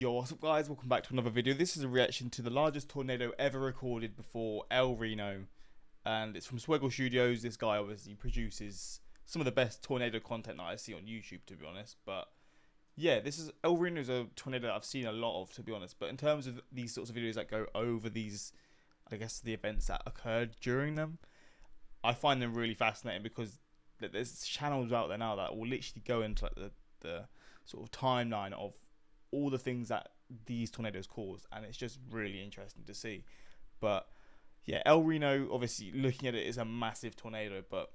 Yo, what's up guys, welcome back to another video. This is a reaction to the largest tornado ever recorded before El Reno, and it's from Swiggle Studios. This guy obviously produces some of the best tornado content that I see on YouTube, to be honest. But yeah, this is El Reno is a tornado that I've seen a lot of, to be honest. But in terms of these sorts of videos that go over these, I guess, the events that occurred during them, I find them really fascinating because there's channels out there now that will literally go into like the sort of timeline of all the things that these tornadoes cause, and it's just really interesting to see. But yeah, El Reno, obviously looking at it, is a massive tornado, but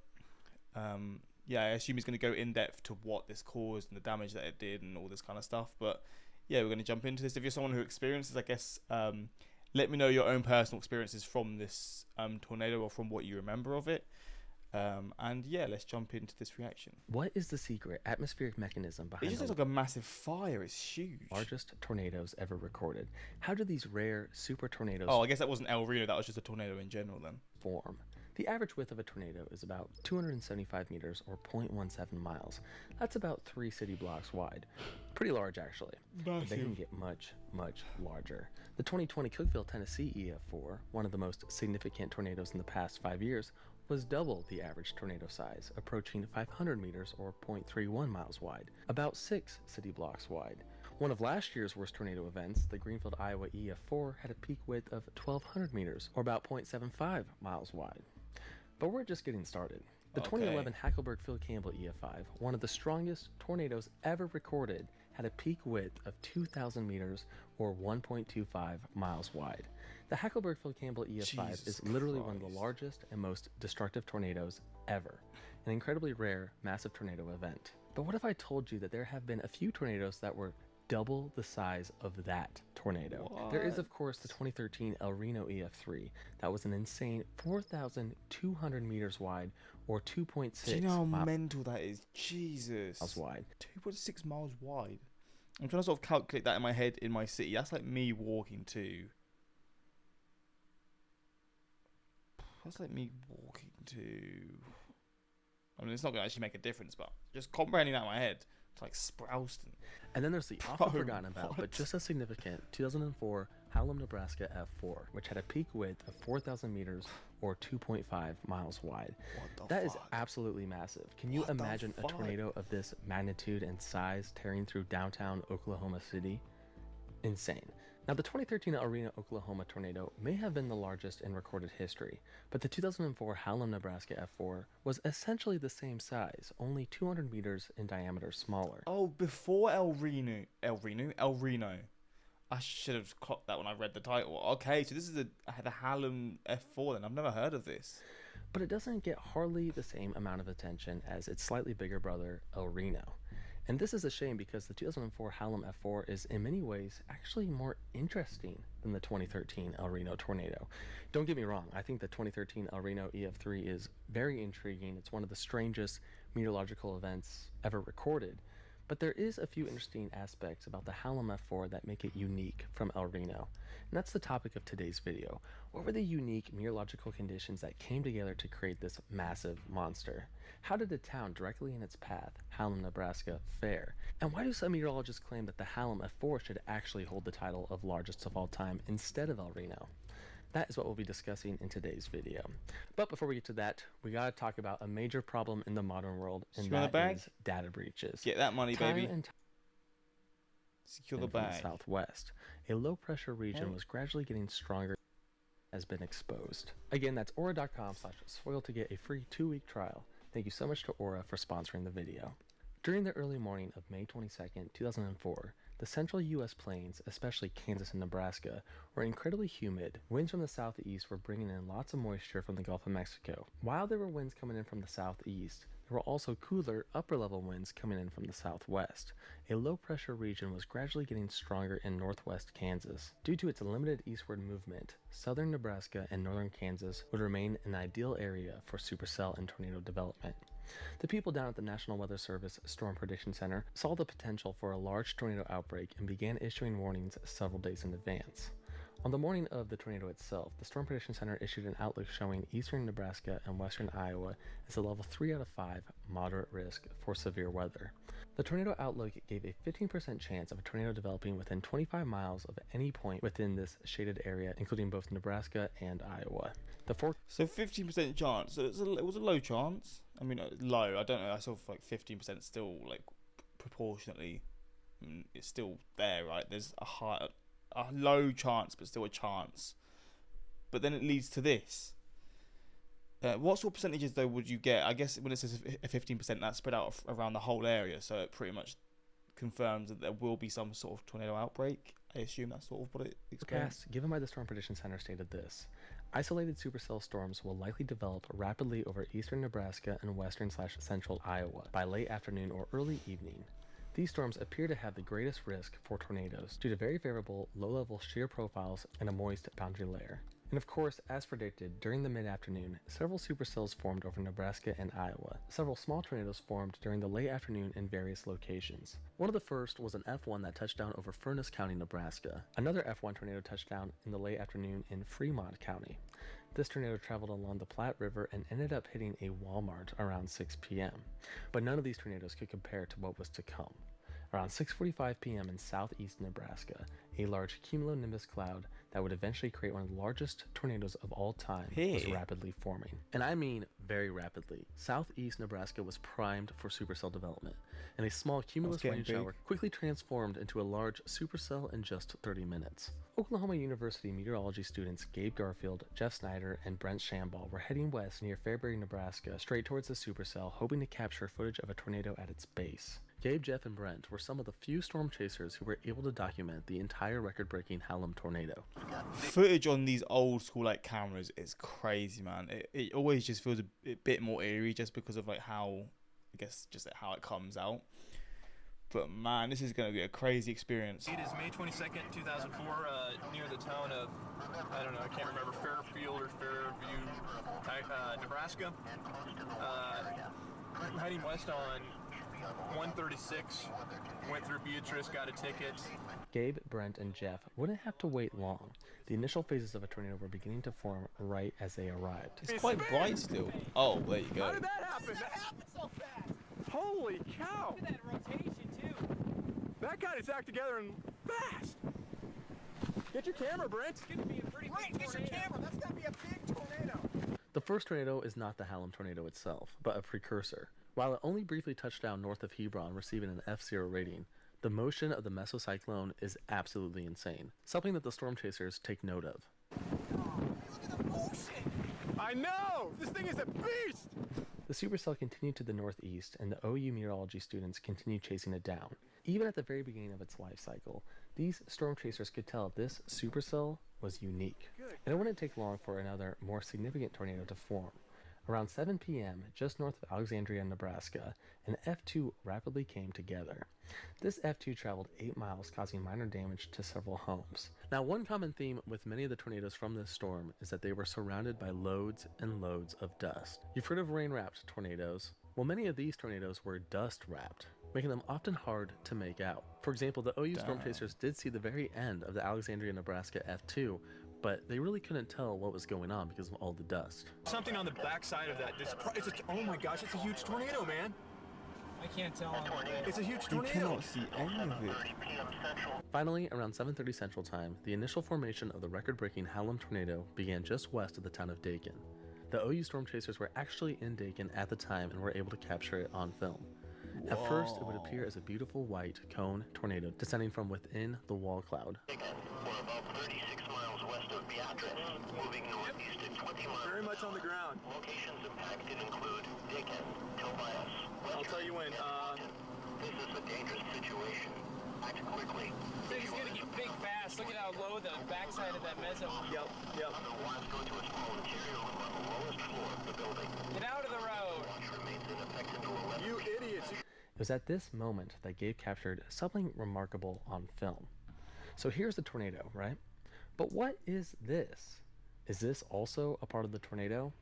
yeah, I assume he's going to go in depth to what this caused and the damage that it did and all this kind of stuff. But yeah, we're going to jump into this. If you're someone who experiences, I guess, let me know your own personal experiences from this tornado or from what you remember of it. And yeah, let's jump into this reaction. What is the secret atmospheric mechanism It behind just the looks like a massive fire. It's huge. largest tornadoes ever recorded? How do these rare super tornadoes Oh, I guess that wasn't El Reno. That was just a tornado in general then. form? The average width of a tornado is about 275 meters or 0.17 miles. That's about 3 city blocks wide. Pretty large, actually. But they can get much, much larger. The 2020 Cookeville, Tennessee EF4, one of the most significant tornadoes in the past 5 years, was double the average tornado size, approaching 500 meters or 0.31 miles wide, about 6 city blocks wide. One of last year's worst tornado events, the Greenfield, Iowa EF4, had a peak width of 1,200 meters or about 0.75 miles wide. But we're just getting started. The 2011 Hackleburg Phil Campbell EF5, one of the strongest tornadoes ever recorded, had a peak width of 2,000 meters or 1.25 miles wide. The Hackleburg Phil Campbell EF5 is literally one of the largest and most destructive tornadoes ever, an incredibly rare, massive tornado event. But what if I told you that there have been a few tornadoes that were double the size of that tornado? What? There is, of course, the 2013 El Reno EF3. That was an insane 4,200 meters wide or 2.6 Do you know how mental that is? Jesus. miles wide. 2.6 miles wide. I'm trying to sort of calculate that in my head in my city. That's like me walking to... That's like me walking to... I mean, it's not going to actually make a difference, but just comprehending that in my head, it's like Sprouston. And then there's the often forgotten about, but just as significant, 2004 Hallam, Nebraska F4, which had a peak width of 4,000 meters or 2.5 miles wide. That is absolutely massive. Can you imagine a tornado of this magnitude and size tearing through downtown Oklahoma City? Insane. Now, the 2013 El Reno, Oklahoma tornado may have been the largest in recorded history, but the 2004 Hallam, Nebraska F4 was essentially the same size, only 200 meters in diameter smaller. Oh, before El Reno. I should have clocked that when I read the title. Okay, so this is the Hallam F4 then. I've never heard of this. But it doesn't get hardly the same amount of attention as its slightly bigger brother, El Reno. And this is a shame because the 2004 Hallam F4 is in many ways actually more interesting than the 2013 El Reno tornado. Don't get me wrong, I think the 2013 El Reno EF3 is very intriguing. It's one of the strangest meteorological events ever recorded. But there is a few interesting aspects about the Hallam F4 that make it unique from El Reno. And that's the topic of today's video. What were the unique meteorological conditions that came together to create this massive monster? How did a town directly in its path, Hallam, Nebraska, fare? And why do some meteorologists claim that the Hallam F4 should actually hold the title of largest of all time instead of El Reno? That is what we'll be discussing in today's video. But before we get to that, we gotta talk about a major problem in the modern world, and that is data breaches. Get that money, baby. Secure the From the bag. southwest, a low-pressure region was gradually getting stronger, has been exposed. Again, that's aura.com/soil to get a free 2-week trial. Thank you so much to Aura for sponsoring the video. During the early morning of May 22nd, 2004, the central U.S. plains, especially Kansas and Nebraska, were incredibly humid. Winds from the southeast were bringing in lots of moisture from the Gulf of Mexico. While there were winds coming in from the southeast, there were also cooler, upper-level winds coming in from the southwest. A low-pressure region was gradually getting stronger in northwest Kansas. Due to its limited eastward movement, southern Nebraska and northern Kansas would remain an ideal area for supercell and tornado development. The people down at the National Weather Service Storm Prediction Center saw the potential for a large tornado outbreak and began issuing warnings several days in advance. On the morning of the tornado itself, the Storm Prediction Center issued an outlook showing eastern Nebraska and western Iowa as a level 3 out of 5 moderate risk for severe weather. The tornado outlook gave a 15% chance of a tornado developing within 25 miles of any point within this shaded area, including both Nebraska and Iowa. So 15% chance. So it was a low chance. I mean, low. I don't know. I saw like 15% still like proportionately. It's still there, right? There's a low chance, but still a chance. But then it leads to this. What sort of percentages though would you get? I guess when it says a 15%, that's spread out around the whole area, so it pretty much confirms that there will be some sort of tornado outbreak. I assume that's sort of what it explains. Forecast given by the Storm Prediction Center stated this: isolated supercell storms will likely develop rapidly over eastern Nebraska and western/central Iowa by late afternoon or early evening. These storms appear to have the greatest risk for tornadoes due to very favorable low-level shear profiles and a moist boundary layer. And of course, as predicted, during the mid-afternoon, several supercells formed over Nebraska and Iowa. Several small tornadoes formed during the late afternoon in various locations. One of the first was an F1 that touched down over Furnace County, Nebraska. Another F1 tornado touched down in the late afternoon in Fremont County. This tornado traveled along the Platte River and ended up hitting a Walmart around 6 p.m. But none of these tornadoes could compare to what was to come. Around 6:45 p.m. in southeast Nebraska, a large cumulonimbus cloud that would eventually create one of the largest tornadoes of all time was rapidly forming. And I mean very rapidly. Southeast Nebraska was primed for supercell development, and a small cumulus rain shower quickly transformed into a large supercell in just 30 minutes. Oklahoma University meteorology students Gabe Garfield, Jeff Snyder, and Brent Shambaugh were heading west near Fairbury, Nebraska, straight towards the supercell, hoping to capture footage of a tornado at its base. Gabe, Jeff, and Brent were some of the few storm chasers who were able to document the entire record-breaking Hallam tornado. Footage on these old school like cameras is crazy, man. It always just feels a bit more eerie just because of like how, I guess, just how it comes out. But man, this is going to be a crazy experience. It is May 22nd, 2004, near the town of, I don't know, I can't remember, Fairfield or Fairview, Nebraska. Heading west on 136, went through Beatrice, got a ticket. Gabe, Brent, and Jeff wouldn't have to wait long. The initial phases of a tornado were beginning to form right as they arrived. It's quite bright still. Oh, there you go. How did that happen? That happened so fast. Holy cow. Look at that rotation too. That got its act together and fast. Get your camera, Brent. It's gonna be a pretty big Get your camera. That's gonna be a big tornado. The first tornado is not the Hallam tornado itself, but a precursor. While it only briefly touched down north of Hebron, receiving an F0 rating, the motion of the mesocyclone is absolutely insane, something that the storm chasers take note of. Look at the motion. I know! This thing is a beast! The supercell continued to the northeast, and the OU meteorology students continued chasing it down. Even at the very beginning of its life cycle, these storm chasers could tell this supercell was unique. And it wouldn't take long for another, more significant tornado to form. Around 7 p.m., just north of Alexandria, Nebraska, an F2 rapidly came together. This F2 traveled 8 miles, causing minor damage to several homes. Now, one common theme with many of the tornadoes from this storm is that they were surrounded by loads and loads of dust. You've heard of rain-wrapped tornadoes? Well, many of these tornadoes were dust-wrapped, making them often hard to make out. For example, the OU storm chasers did see the very end of the Alexandria, Nebraska F2, but they really couldn't tell what was going on because of all the dust. Something on the backside of that. Oh my gosh, it's a huge tornado, man. I can't tell. It's a huge You tornado. cannot see any of it. Finally, around 7:30 Central Time, the initial formation of the record-breaking Hallam tornado began just west of the town of Dakin. The OU storm chasers were actually in Dakin at the time and were able to capture it on film. At first, it would appear as a beautiful white cone tornado descending from within the wall cloud. We're about 36 miles west of Beatrice, moving northeast at 20 miles. Very much on the ground. Locations impacted include Dakin, Tobias. I'll tell you when. This is a dangerous situation. Act quickly. It's gonna get big fast. Look at how low the backside of that meso. Yep. Otherwise, go to a small interior room on the lowest floor of the building. Get out of the road. Watch remains in effect until 11. You idiots. It was at this moment that Gabe captured something remarkable on film. So here's the tornado, right? But what is this? Is this also a part of the tornado?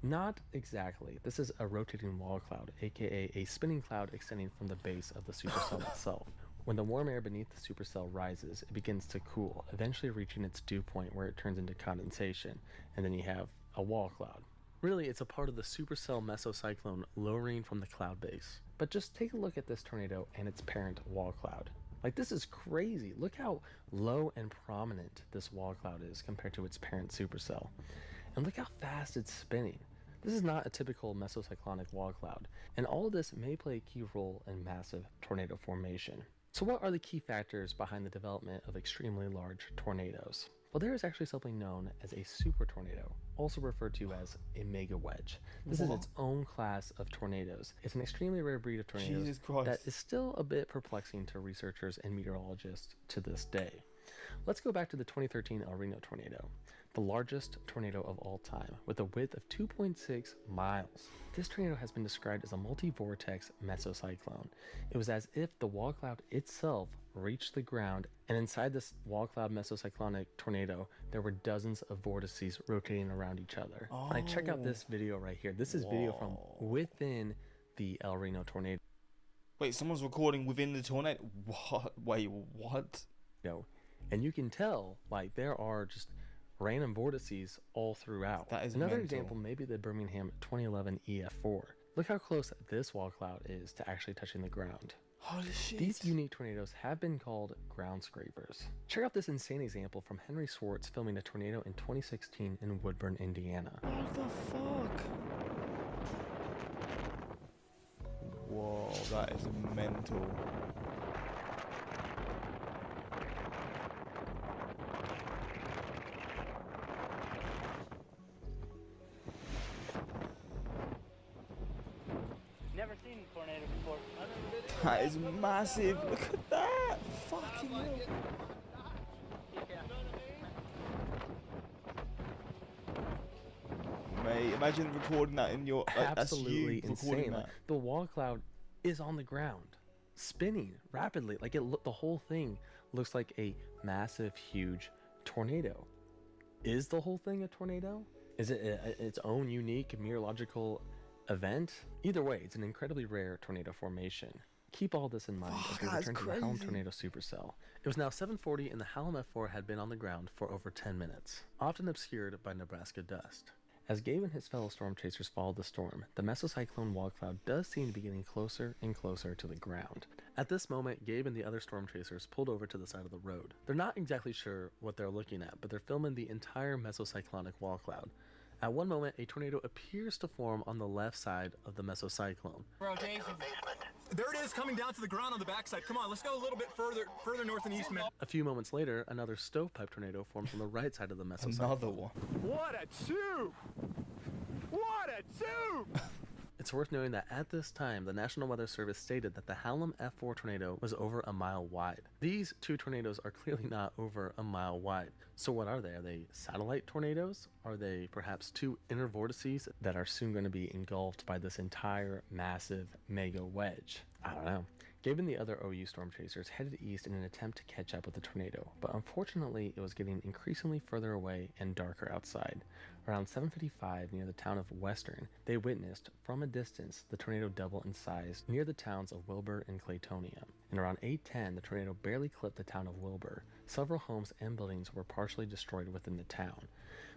Not exactly. This is a rotating wall cloud, aka a spinning cloud extending from the base of the supercell itself. When the warm air beneath the supercell rises, it begins to cool, eventually reaching its dew point where it turns into condensation, and then you have a wall cloud. Really, it's a part of the supercell mesocyclone lowering from the cloud base. But just take a look at this tornado and its parent wall cloud. Like, this is crazy. Look how low and prominent this wall cloud is compared to its parent supercell. And look how fast it's spinning. This is not a typical mesocyclonic wall cloud, and all of this may play a key role in massive tornado formation. So what are the key factors behind the development of extremely large tornadoes? Well, there is actually something known as a super tornado, also referred to as a mega wedge. This is its own class of tornadoes. It's an extremely rare breed of tornadoes that is still a bit perplexing to researchers and meteorologists to this day. Let's go back to the 2013 El Reno tornado, the largest tornado of all time, with a width of 2.6 miles. This tornado has been described as a multi-vortex mesocyclone. It was as if the wall cloud itself reached the ground, and inside this wall cloud mesocyclonic tornado, there were dozens of vortices rotating around each other. Like, check out this video right here. This is video from within the El Reno tornado. Wait, someone's recording within the tornado? What? Wait, what? And you can tell, like, there are just random vortices all throughout. That is another mental. example, maybe the Birmingham 2011 EF4. Look how close this wall cloud is to actually touching the ground. Holy shit. These unique tornadoes have been called ground scrapers. Check out this insane example from Henry Swartz filming a tornado in 2016 in Woodburn, Indiana. What the fuck? Whoa, that is mental. Never seen a tornado before. That is massive. Look at that. Fucking hell. Mate, imagine recording that in your... Absolutely that's you recording insane. that. Like, the wall cloud is on the ground, spinning rapidly. Like, the whole thing looks like a massive, huge tornado. Is the whole thing a tornado? Is it its own unique meteorological event? Either way, it's an incredibly rare tornado formation. Keep all this in mind as we return to the Hallam tornado supercell. It was now 7:40 and the Hallam F4 had been on the ground for over 10 minutes, often obscured by Nebraska dust. As Gabe and his fellow storm chasers followed the storm, the mesocyclone wall cloud does seem to be getting closer and closer to the ground. At this moment, Gabe and the other storm chasers pulled over to the side of the road. They're not exactly sure what they're looking at, but they're filming the entire mesocyclonic wall cloud. At one moment, a tornado appears to form on the left side of the mesocyclone. Rotation. There it is, coming down to the ground on the backside. Come on, let's go a little bit further north and east, man. A few moments later, another stovepipe tornado forms on the right side of the mesocyclone. Another one. What a tube! What a tube! It's worth noting that at this time, the National Weather Service stated that the Hallam F4 tornado was over a mile wide. These two tornadoes are clearly not over a mile wide. So what are they? Are they satellite tornadoes? Are they perhaps two inner vortices that are soon going to be engulfed by this entire massive mega wedge? I don't know. Gabe and the other OU storm chasers headed east in an attempt to catch up with the tornado, but unfortunately it was getting increasingly further away and darker outside. Around 7:55 near the town of Western, they witnessed from a distance the tornado double in size near the towns of Wilbur and Claytonia. And around 8:10, the tornado barely clipped the town of Wilbur. Several homes and buildings were partially destroyed within the town.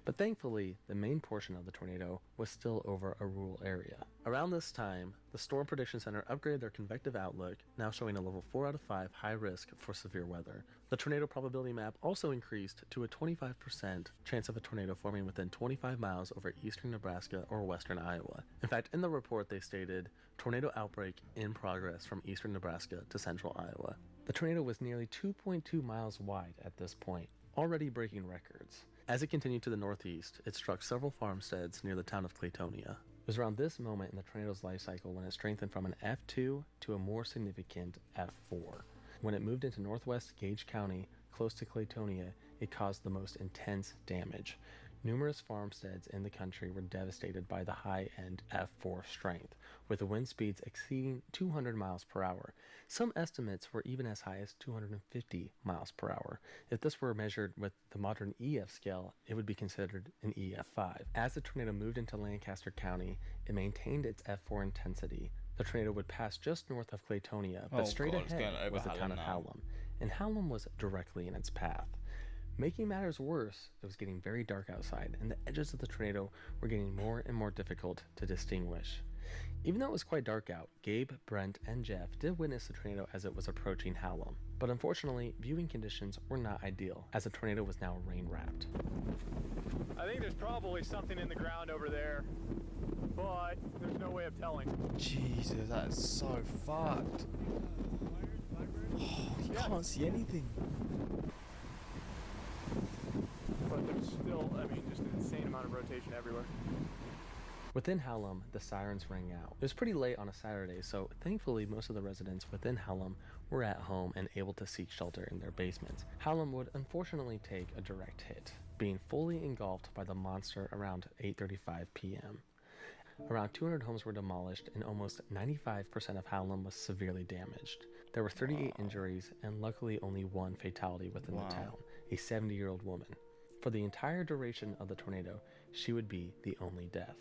But thankfully, the main portion of the tornado was still over a rural area. Around this time, the Storm Prediction Center upgraded their convective outlook, now showing a level 4 out of 5 high risk for severe weather. The tornado probability map also increased to a 25% chance of a tornado forming within 25 miles over eastern Nebraska or western Iowa. In fact, in the report they stated, tornado outbreak in progress from eastern Nebraska to central Iowa. The tornado was nearly 2.2 miles wide at this point, already breaking records. As it continued to the northeast, it struck several farmsteads near the town of Claytonia. It was around this moment in the tornado's life cycle when it strengthened from an F2 to a more significant F4. When it moved into northwest Gage County, close to Claytonia, it caused the most intense damage. Numerous farmsteads in the country were devastated by the high-end F4 strength, with the wind speeds exceeding 200 miles per hour. Some estimates were even as high as 250 miles per hour. If this were measured with the modern EF scale, it would be considered an EF5. As the tornado moved into Lancaster County, it maintained its F4 intensity, The tornado would pass just north of Claytonia, but Oh, straight God, it's going ahead over was the town Hallam of now. Hallam, and Hallam was directly in its path. Making matters worse, it was getting very dark outside, and the edges of the tornado were getting more and more difficult to distinguish. Even though it was quite dark out, Gabe, Brent, and Jeff did witness the tornado as it was approaching Hallam. But unfortunately, viewing conditions were not ideal, as the tornado was now rain-wrapped. I think there's probably something in the ground over there, but there's no way of telling. Jesus, that is so fucked. Oh, you can't see anything. But there's still, just an insane amount of rotation everywhere. Within Hallam, the sirens rang out. It was pretty late on a Saturday, so thankfully most of the residents within Hallam were at home and able to seek shelter in their basements. Hallam would unfortunately take a direct hit, being fully engulfed by the monster around 8:35 p.m. Around 200 homes were demolished, and almost 95% of Hallam was severely damaged. There were 38 injuries, and luckily only one fatality within the town, a 70-year-old woman. For the entire duration of the tornado, she would be the only death.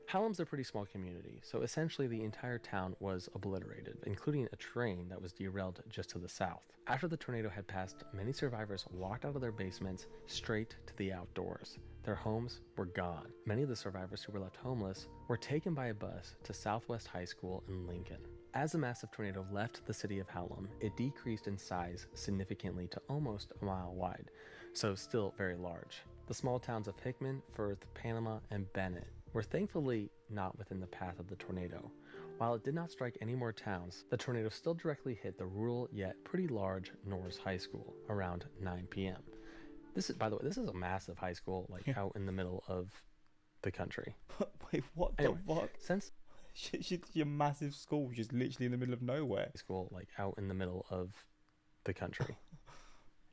Hallam's a pretty small community, so essentially the entire town was obliterated, including a train that was derailed just to the south. After the tornado had passed, many survivors walked out of their basements straight to the outdoors. Their homes were gone. Many of the survivors who were left homeless were taken by a bus to Southwest High School in Lincoln. As the massive tornado left the city of Hallam, it decreased in size significantly to almost a mile wide, so still very large. The small towns of Hickman, Firth, Panama, and Bennett were thankfully not within the path of the tornado. While it did not strike any more towns, the tornado still directly hit the rural yet pretty large Norris High School around 9 p.m. This is, by the way, this is a massive high school, out in the middle of the country. Wait, what Anyway, the fuck? Since Your massive school just literally in the middle of nowhere. school, out in the middle of the country.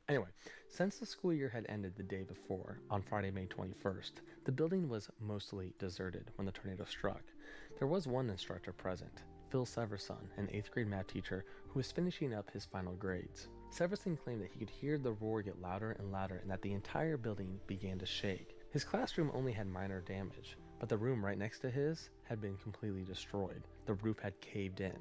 Anyway, since the school year had ended the day before, on Friday, May 21st, the building was mostly deserted when the tornado struck. There was one instructor present, Phil Severson, an 8th grade math teacher who was finishing up his final grades. Severson claimed that he could hear the roar get louder and louder and that the entire building began to shake. His classroom only had minor damage, but the room right next to his had been completely destroyed. The roof had caved in.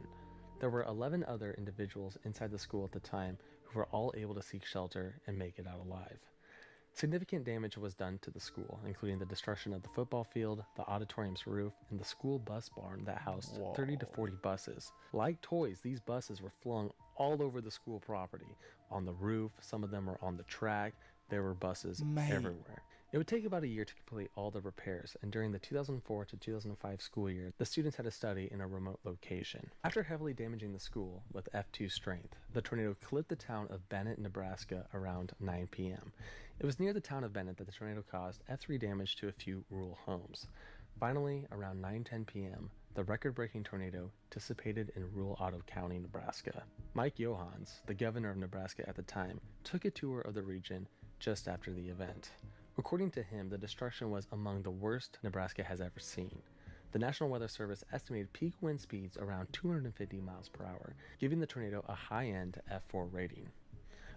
There were 11 other individuals inside the school at the time who were all able to seek shelter and make it out alive. Significant damage was done to the school, including the destruction of the football field, the auditorium's roof, and the school bus barn that housed 30 to 40 buses. Like toys, these buses were flung all over the school property. On the roof, some of them were on the track. There were buses everywhere. It would take about a year to complete all the repairs, and during the 2004 to 2005 school year, the students had to study in a remote location. After heavily damaging the school with F2 strength, the tornado clipped the town of Bennett, Nebraska around 9 p.m. It was near the town of Bennett that the tornado caused F3 damage to a few rural homes. Finally, around 9:10 p.m., the record-breaking tornado dissipated in rural Otto County, Nebraska. Mike Johans, the governor of Nebraska at the time, took a tour of the region just after the event. According to him, the destruction was among the worst Nebraska has ever seen. The National Weather Service estimated peak wind speeds around 250 miles per hour, giving the tornado a high-end F4 rating.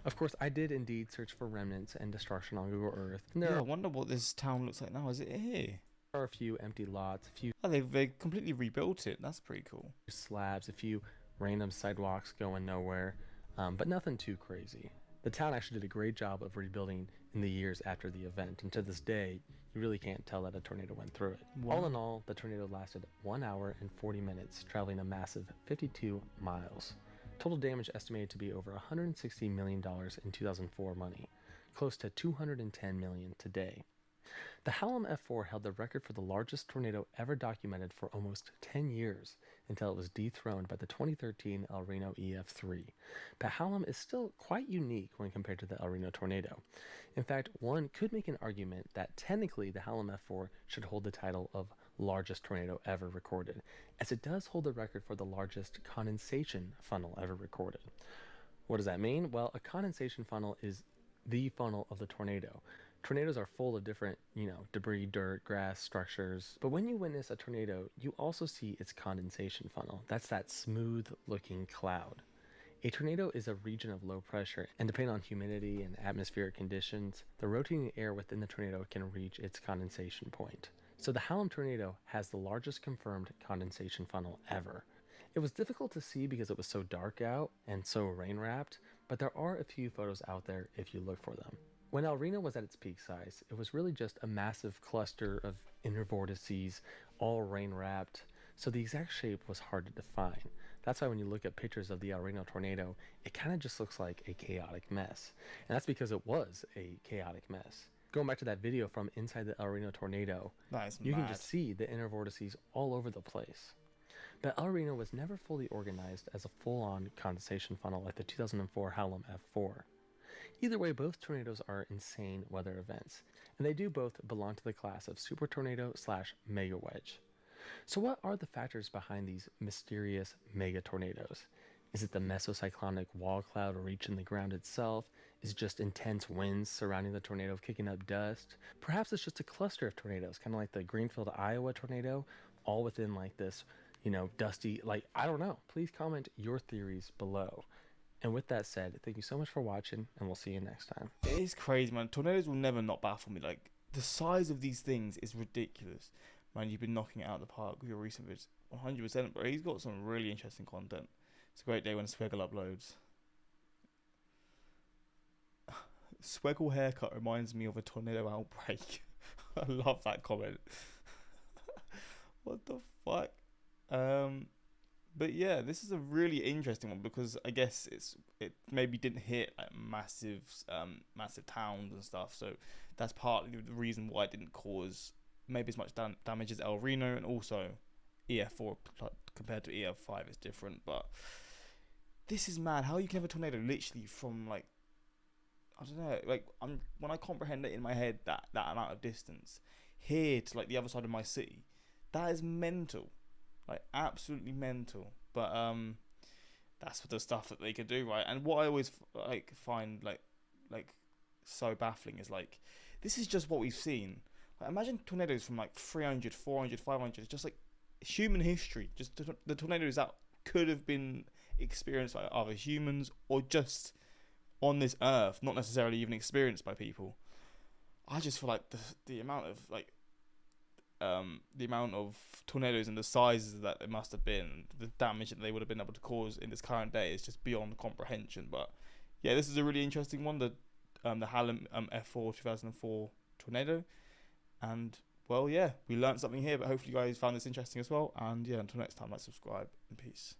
Of course, I did indeed search for remnants and destruction on Google Earth, and I wonder what this town looks like now. Is it here? There are a few empty lots, a few Oh, they completely rebuilt it. That's pretty cool. slabs, a few random sidewalks going nowhere, but nothing too crazy. The town actually did a great job of rebuilding in the years after the event, and to this day, you really can't tell that a tornado went through it. Wow. All in all, the tornado lasted 1 hour and 40 minutes, traveling a massive 52 miles. Total damage estimated to be over $160 million in 2004 money, close to $210 million today. The Hallam F4 held the record for the largest tornado ever documented for almost 10 years, until it was dethroned by the 2013 El Reno EF3. But Hallam is still quite unique when compared to the El Reno tornado. In fact, one could make an argument that technically the Hallam F4 should hold the title of largest tornado ever recorded, as it does hold the record for the largest condensation funnel ever recorded. What does that mean? Well, a condensation funnel is the funnel of the tornado. Tornadoes are full of different, debris, dirt, grass, structures. But when you witness a tornado, you also see its condensation funnel. That's that smooth-looking cloud. A tornado is a region of low pressure, and depending on humidity and atmospheric conditions, the rotating air within the tornado can reach its condensation point. So the Hallam tornado has the largest confirmed condensation funnel ever. It was difficult to see because it was so dark out and so rain-wrapped, but there are a few photos out there if you look for them. When El Reno was at its peak size, it was really just a massive cluster of inner vortices, all rain-wrapped, so the exact shape was hard to define. That's why when you look at pictures of the El Reno tornado, it kind of just looks like a chaotic mess. And that's because it was a chaotic mess. Going back to that video from inside the El Reno tornado, you can just see the inner vortices all over the place. But El Reno was never fully organized as a full-on condensation funnel like the 2004 Hallam F4. Either way, both tornadoes are insane weather events, and they do both belong to the class of super tornado / mega wedge. So what are the factors behind these mysterious mega tornadoes? Is it the mesocyclonic wall cloud reaching the ground itself? Is it just intense winds surrounding the tornado kicking up dust? Perhaps it's just a cluster of tornadoes, kind of like the Greenfield, Iowa tornado, all within like this, dusty, I don't know. Please comment your theories below. And with that said, thank you so much for watching, and we'll see you next time. It is crazy, man. Tornadoes will never not baffle me. Like, the size of these things is ridiculous. Man, you've been knocking it out of the park with your recent vids. 100%, bro. He's got some really interesting content. It's a great day when Sweggle uploads. Sweggle haircut reminds me of a tornado outbreak. I love that comment. What the fuck? But yeah, this is a really interesting one because I guess it maybe didn't hit like massive towns and stuff. So that's partly the reason why it didn't cause maybe as much damage as El Reno, and also EF4 compared to EF5 is different. But this is mad. How you can have a tornado literally from I don't know, when I comprehend it in my head that amount of distance here to the other side of my city, that is mental. Absolutely mental. But that's the stuff that they could do, right? And what I always find so baffling is this is just what we've seen. Imagine tornadoes from 300, 400, 500. It's just human history. Just the tornadoes that could have been experienced by other humans or just on this earth, not necessarily even experienced by people. I just feel the amount of tornadoes and the sizes that it must have been, the damage that they would have been able to cause in this current day is just beyond comprehension. But yeah, this is a really interesting one, the Hallam F4 2004 tornado. And well, yeah, we learned something here, but hopefully you guys found this interesting as well. And yeah, until next time, subscribe and peace.